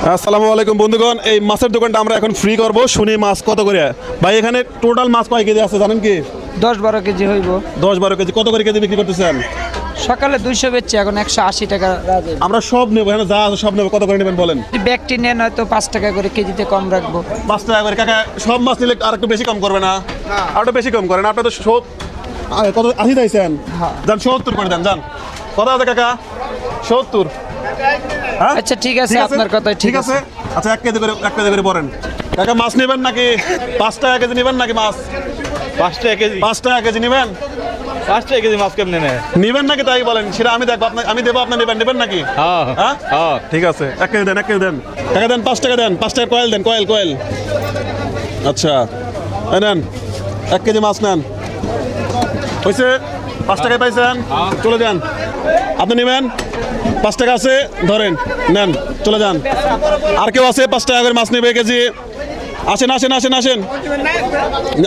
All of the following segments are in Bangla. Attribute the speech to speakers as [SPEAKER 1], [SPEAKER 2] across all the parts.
[SPEAKER 1] আসসালামু আলাইকুম বন্ধুগণ, এই মাছের দোকানটা আমরা এখন ফ্রি করব। শুনি মাছ কত করে ভাই? এখানে টোটাল মাছ কয় কেজি আছে জানেন কি?
[SPEAKER 2] 10-12 কেজি হইব।
[SPEAKER 1] 10-12 কেজি। কত করে কেজি বিক্রি করতেছেন?
[SPEAKER 2] সকালে 200 বেচছি, এখন 180 টাকা।
[SPEAKER 1] আমরা সব নেবো, এখানে যা আছে সব নেবো। কত করে নেবেন বলেন?
[SPEAKER 2] ব্যাগটি নেন হয়তো 5 টাকা করে কেজিতে কম রাখবো।
[SPEAKER 1] 5 টাকা করে। কাকা সব মাছ নিলে আর একটু বেশি কম করবে না? আর একটু বেশি কম করেন। আপনার তো কত 80 চাইছেন? যান 70 করে দেন। যান কত আছে কাকা? 70। হ্যাঁ
[SPEAKER 2] আচ্ছা ঠিক আছে, আপনার কথাই
[SPEAKER 1] ঠিক আছে। আচ্ছা 1 কেজি করে পড়েন। কাকা মাছ নেবেন নাকি 5 টাকা কেজি নেবেন নাকি মাছ?
[SPEAKER 3] 5 টাকা কেজি।
[SPEAKER 1] 5 টাকা কেজি নেবেন?
[SPEAKER 3] 5 টাকা কেজি মাছ কেমনে নেয়?
[SPEAKER 1] নেবেন নাকি তাই বলেন, সেটা আমি দেখবো। আমি দেবো, আপনি নেবেন নাকি?
[SPEAKER 3] হ্যাঁ
[SPEAKER 1] হ্যাঁ
[SPEAKER 3] হ্যাঁ।
[SPEAKER 1] ঠিক আছে। 1 কেজি দেন, 1 কেজি দেন। টাকা দেন, 5 টাকা দেন। 5 টাকার কয়েল দেন, কয়েল। আচ্ছা নেন, 1 কেজি মাছ নেন। হয়েছে? 5 টাকায় পাইছেন, চলে যান। আপনি নেবেন? 5 টাকা আছে, ধরেন, নেন, চলে যান। আর কেউ আছে 5 টাকা করে মাছ নেবে কেজি? আসেন।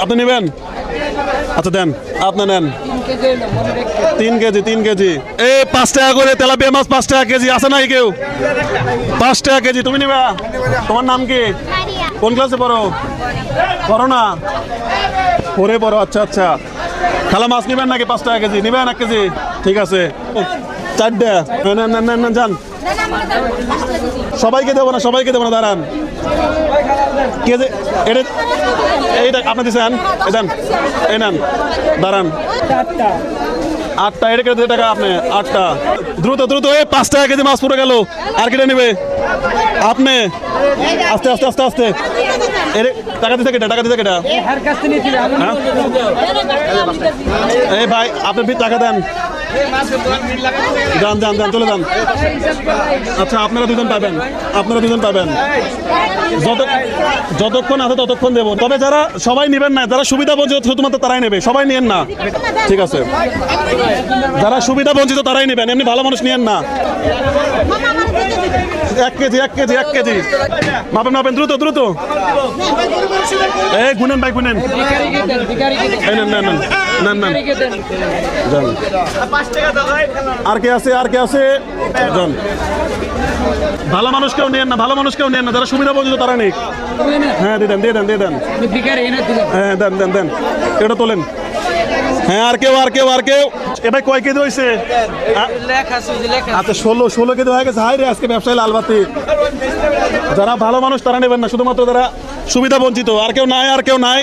[SPEAKER 1] আপনি নেবেন? আচ্ছা দেন, আপনি নেন। 3 কেজি। এই 5 টাকা করে তেলাপিয়া মাছ, 5 টাকা কেজি। আছে নাকি কেউ? 5 টাকা কেজি। তুমি নিবা? তোমার নাম কি? কোন ক্লাসে পড়ো না? পড়ো। আচ্ছা। খালা মাছ নিবেন নাকি? 5 টাকা কেজি নিবেন? 1 কেজি ঠিক আছে। 4টা নেন, যান। সবাইকে দেবো না, দাঁড়ান। কেজি এইটা আপনি দিচ্ছেন, দেন। এই নেন, দাঁড়ান। 8টা এটা কেটে টাকা আপনি। 8টা দ্রুত। এই 5 টাকা কেজি মাছ পড়ে গেল। আর কেটে নেবে আপনি? আস্তে। এর টাকা দিতে কেটা? হ্যাঁ? এই ভাই আপনি টাকা দেন। যান, চলে যান। আচ্ছা আপনারা দুজন পাবেন। যতক্ষণ আছে ততক্ষণ দেবো। তবে যারা সবাই নেবেন না, যারা সুবিধা বঞ্চিত শুধুমাত্র তারাই নেবে, সবাই নিয়েন না। ঠিক আছে, যারা সুবিধা বঞ্চিত তারাই নেবেন, এমনি ভালো মানুষ নিয়েন না। 1 কেজি। মাপেন দ্রুত। এই গুনেন ভাই, গুনেন। নেন। যান। আর কে আছে? যান। ভালো মানুষ কেউ নেন না, যারা সুবিধা বঞ্চিত তারা নেই। হ্যাঁ দিয়ে দেন। হ্যাঁ দেন। এটা তোলেন। হ্যাঁ আর কেউ? এ ভাই কয় কেজি হয়েছে? আচ্ছা 16 কেজি হয়ে গেছে। হাই রে, আজকে ব্যবসায়ী লালবাতি। যারা ভালো মানুষ তারা নেবেন না, শুধুমাত্র যারা সুবিধা বঞ্চিত। আর কেউ নাই?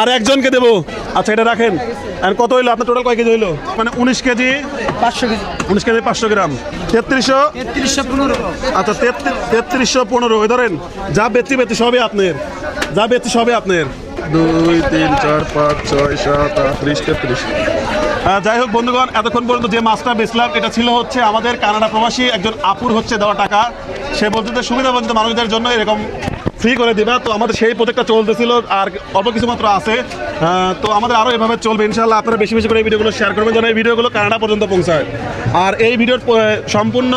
[SPEAKER 1] আর একজনকে দেবো। আচ্ছা এটা রাখেন। আর কত হইলো আপনার? টোটাল কয় কেজি হইলো? মানে 19 কেজি
[SPEAKER 2] 500 কেজি।
[SPEAKER 1] 19 কেজি 500 গ্রাম।
[SPEAKER 2] 3315।
[SPEAKER 1] আচ্ছা 3315। ওই ধরেন যা বেচি সবই আপনার। 2, 3, 4, 5, 6, 7, 8, 30, 33। যাই হোক বন্ধুগণ, এতক্ষণ পর্যন্ত যে মাছটা বেচলাম এটা ছিল হচ্ছে আমাদের কানাডা প্রবাসী একজন আপুর দেওয়া টাকা। সে বলতে যে সুবিধা বঞ্চিত মানুষদের জন্য এরকম ফ্রি করে দিবা। তো আমাদের সেই প্রজেক্টটা চলতেছিল, আর অল্প কিছু মাত্র আছে। তো আমাদের আরও এভাবে চলবে ইনশাআল্লাহ। আপনারা বেশি করে এই ভিডিওগুলো শেয়ার করবেন যেন এই ভিডিওগুলো কানাডা পর্যন্ত পৌঁছায়। আর এই ভিডিওর সম্পূর্ণ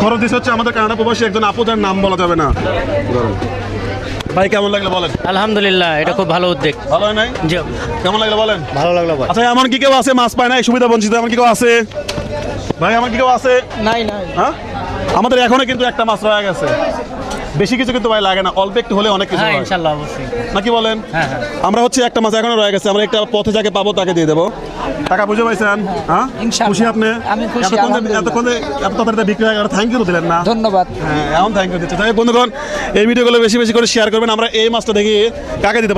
[SPEAKER 1] খরচ দিচ্ছে হচ্ছে আমাদের কানাডা প্রবাসী একজন আপু, যার নাম বলা যাবে না। ভাই কেমন লাগলো বলেন?
[SPEAKER 4] আলহামদুলিল্লাহ, এটা খুব ভালো উদ্যোগ।
[SPEAKER 1] ভালো হয় নাই?
[SPEAKER 4] জি,
[SPEAKER 1] কেমন লাগলো বলেন?
[SPEAKER 4] ভালো লাগলো ভাই।
[SPEAKER 1] আচ্ছা এমন কি কেউ আছে মাছ পায় না, সুবিধা বঞ্চিত? এমন কি কেউ আছে ভাই? এমন কি কেউ আছে?
[SPEAKER 2] নাই।
[SPEAKER 1] হ্যাঁ, আমাদের এখনো কিন্তু একটা মাছ রয়ে গেছে। বেশি কিছু কিন্তু ভাই লাগে না, অল্প একটু হলে অনেক কিছু
[SPEAKER 4] হ্যাঁ
[SPEAKER 1] হয়।
[SPEAKER 4] ইনশাআল্লাহ, অবশ্যই।
[SPEAKER 1] নাকি বলেন?
[SPEAKER 4] হ্যাঁ।
[SPEAKER 1] আমরা হচ্ছে একটা মাছ এখনো রয়ে গেছে, আমরা একটা পথে যাকে পাবো তাকে দিয়ে দেবো। টাকা বুঝে পাইছেন? হ্যাঁ
[SPEAKER 2] ইনশাআল্লাহ।
[SPEAKER 1] খুশি আপনি?
[SPEAKER 2] আমি খুশি,
[SPEAKER 1] এতক্ষণে এত তাড়াতাড়ি বিক্রি হয়ে গেল, থ্যাংক ইউ দিলেন না?
[SPEAKER 2] ধন্যবাদ।
[SPEAKER 1] হ্যাঁ এখন থ্যাংক ইউ দিচ্ছি। তাই বন্ধুগণ এই ভিডিওগুলো বেশি করে শেয়ার করবেন। আমরা এই মাছটা দেখি কাকে দিতে পারি।